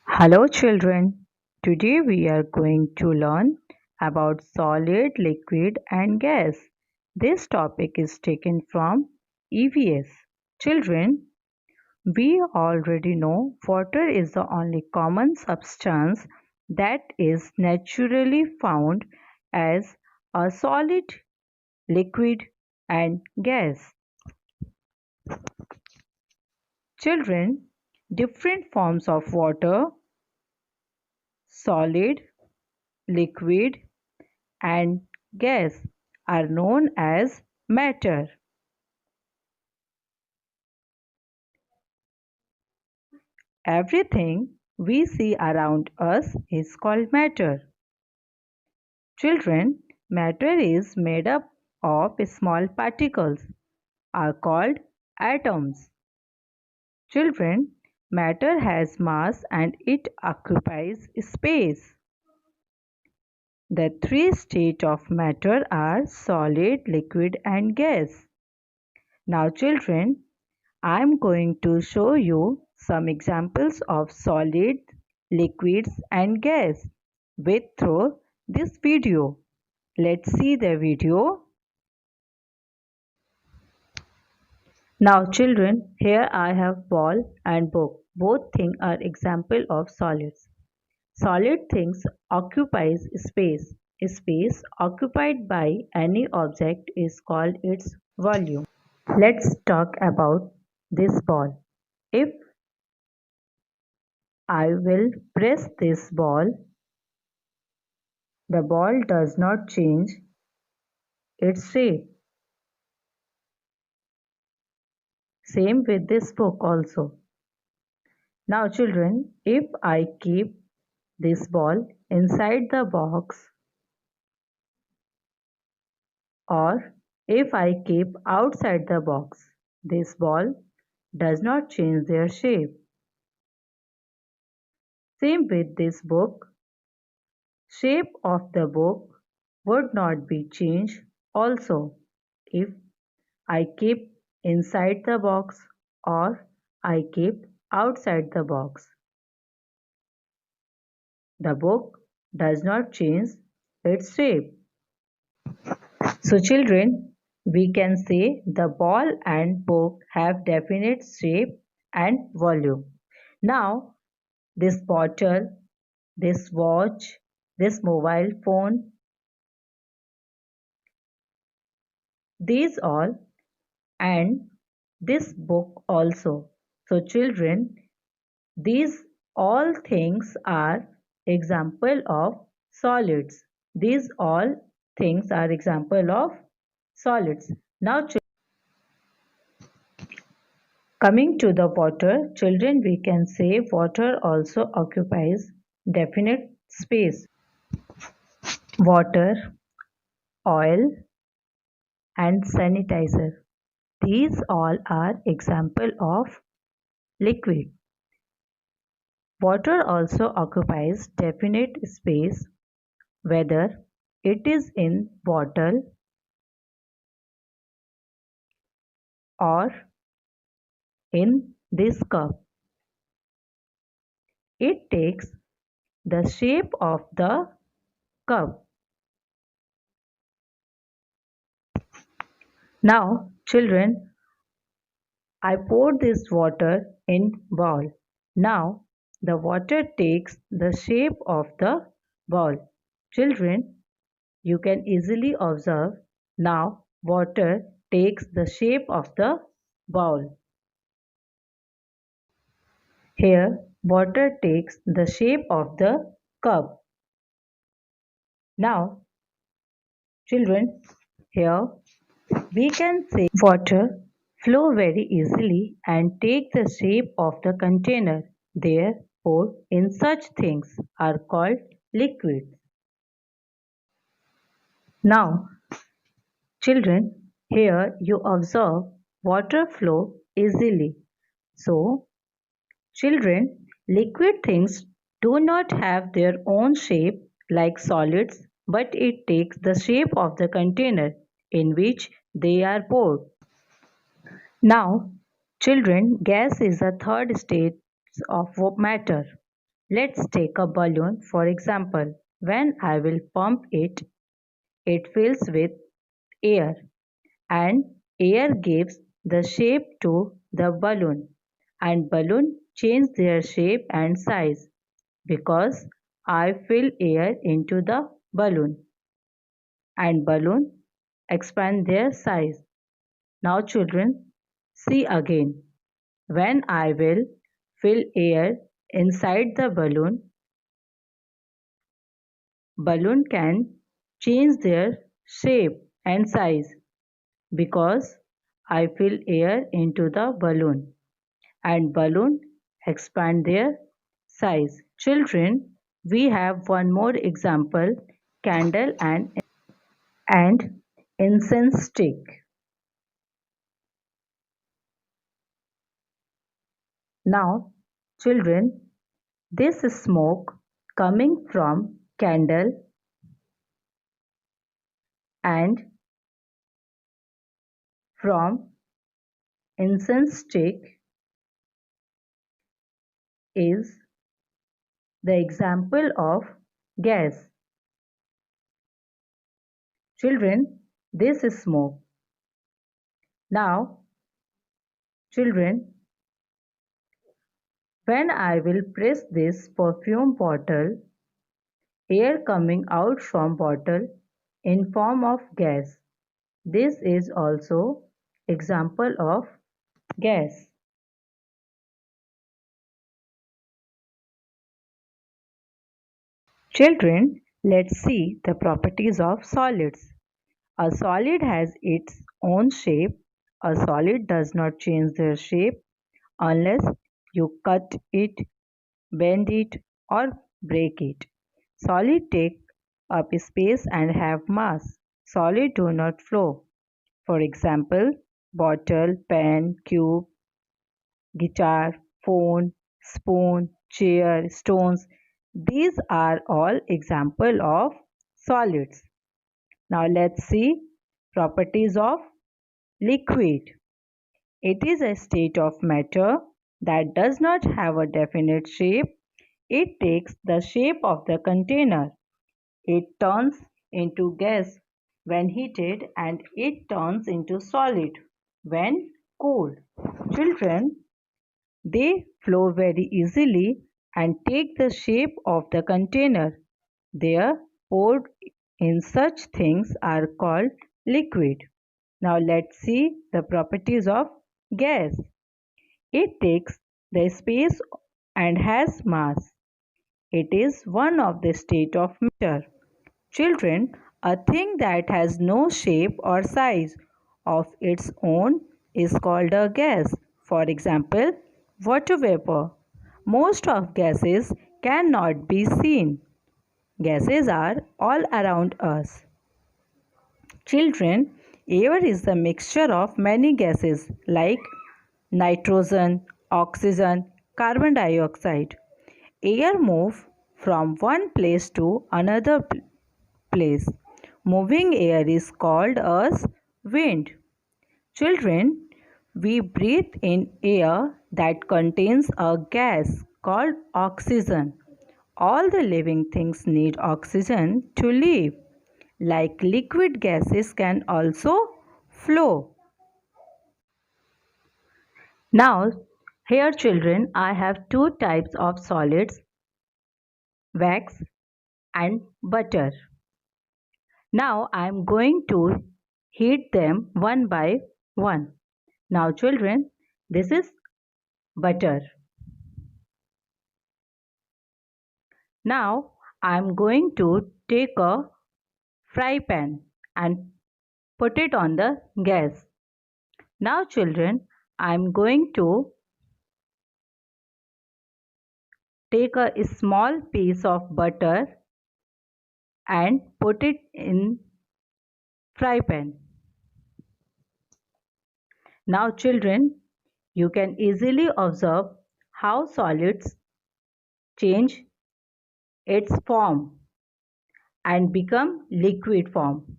Hello children, today we are going to learn about solid, liquid and gas. This topic is taken from EVS. Children, we already know water is the only common substance that is naturally found as a solid, liquid and gas. Children, different forms of water, solid, liquid and gas are known as matter. Everything we see around us is called matter. Children, matter is made up of small particles are called atoms. Children, matter has mass and it occupies space. The three states of matter are solid, liquid and gas. Now children, I am going to show you some examples of solid, liquids and gas with through this video. Let's see the video. Now children, here I have ball and book. Both things are example of solids. Solid things occupies space. Space occupied by any object is called its volume. Let's talk about this ball. If I will press this ball, the ball does not change its shape. Same with this book also. Now children, if I keep this ball inside the box or if I keep outside the box, this ball does not change their shape. Same with this book. Shape of the book would not be changed also if I keep inside the box or I keep outside the box. The book does not change its shape. So children, we can say the ball and book have definite shape and volume. Now this bottle, this watch, this mobile phone, these all and this book also. So children, these all things are example of solids. These all things are example of solids. Now coming to the water, children, we can say water also occupies definite space. Water, oil and sanitizer. These all are example of liquid. Water also occupies definite space whether it is in bottle or in this cup. It takes the shape of the cup. Now, children, I pour this water in bowl. Now, the water takes the shape of the bowl. Children, you can easily observe now water takes the shape of the bowl. Here, water takes the shape of the cup. Now, children, here we can say water flow very easily and take the shape of the container. Therefore, in such things are called liquids. Now, children, here you observe water flow easily. So, children, liquid things do not have their own shape like solids, but it takes the shape of the container in which they are poured. Now, Children, gas is the third state of matter. Let's take a balloon for example. When I will pump it, it fills with air and air gives the shape to the balloon and balloon change their shape and size because I fill air into the balloon and balloon expand their size. Now children, see again. When I will fill air inside the balloon can change their shape and size because I fill air into the balloon and balloon expand their size. Children, we have one more example, candle and incense stick. Now, children, this smoke coming from candle and from incense stick is the example of gas. Children, this is smoke. Now, children, when I will press this perfume bottle, air coming out from bottle in form of gas. This is also example of gas. Children, let's see the properties of solids. A solid has its own shape. A solid does not change their shape unless you cut it, bend it, or break it. Solid take up space and have mass. Solid do not flow. For example, bottle, pen, cube, guitar, phone, spoon, chair, stones. These are all example of solids. Now let's see properties of liquid. It is a state of matter that does not have a definite shape. It takes the shape of the container. It turns into gas when heated and it turns into solid when cooled. Children, they flow very easily and take the shape of the container. They are poured in such things are called liquid. Now let's see the properties of gas. It takes the space and has mass. It is one of the state of matter. Children, a thing that has no shape or size of its own is called a gas. For example, water vapor. Most of gases cannot be seen. Gases are all around us. Children, air is the mixture of many gases like nitrogen, oxygen, carbon dioxide. Air moves from one place to another place. Moving air is called as wind. Children, we breathe in air that contains a gas called oxygen. All the living things need oxygen to live. Like liquid gases can also flow. Now, here children, I have two types of solids, wax and butter. Now I am going to heat them one by one. Now children, this is butter. Now I am going to take a fry pan and put it on the gas. Now children, I am going to take a small piece of butter and put it in fry pan. Now children, you can easily observe how solids change its form and become liquid form.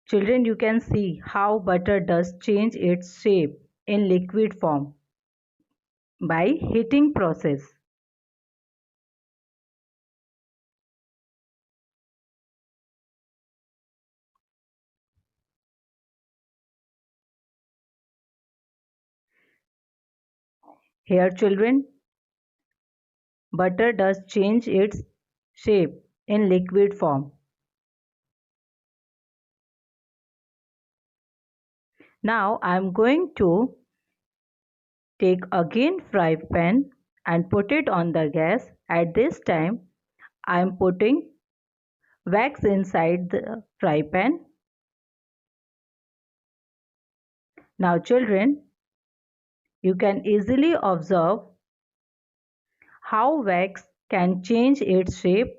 Children, you can see how butter does change its shape in liquid form by heating process. Here children, butter does change its shape in liquid form. Now I am going to take again fry pan and put it on the gas. At this time I am putting wax inside the fry pan. Now children, you can easily observe how wax can change its shape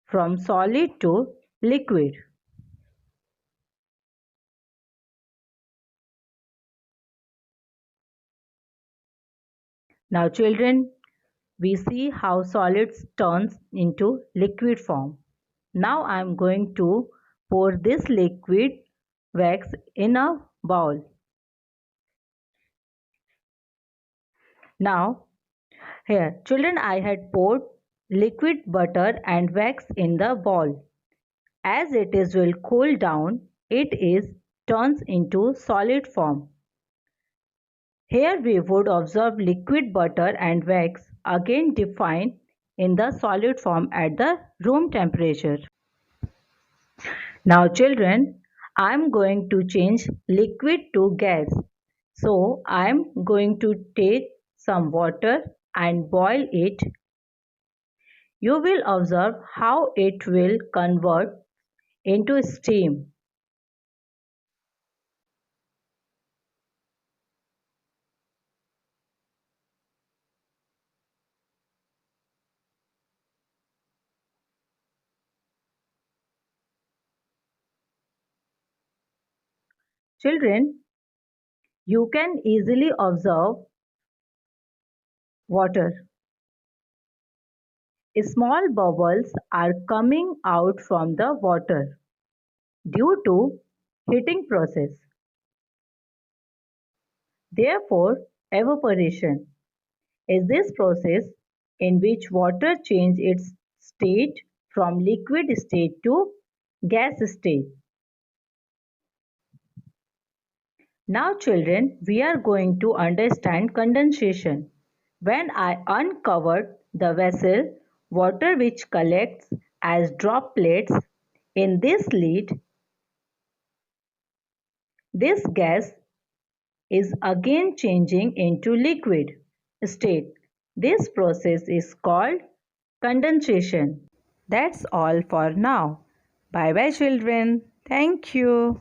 from solid to liquid. Now children, we see how solids turns into liquid form. Now I am going to pour this liquid wax in a bowl. Now here children, I had poured liquid butter and wax in the bowl. As it is will cool down, it is turns into solid form. Here we would observe liquid butter and wax again defined in the solid form at the room temperature. Now children, I am going to change liquid to gas. So I am going to take some water and boil it. You will observe how it will convert into steam. Children, you can easily observe water. Small bubbles are coming out from the water due to heating process. Therefore, evaporation is this process in which water changes its state from liquid state to gas state. Now children, we are going to understand condensation. When I uncovered the vessel, water which collects as droplets in this lid, this gas is again changing into liquid state. This process is called condensation. That's all for now. Bye bye children. Thank you.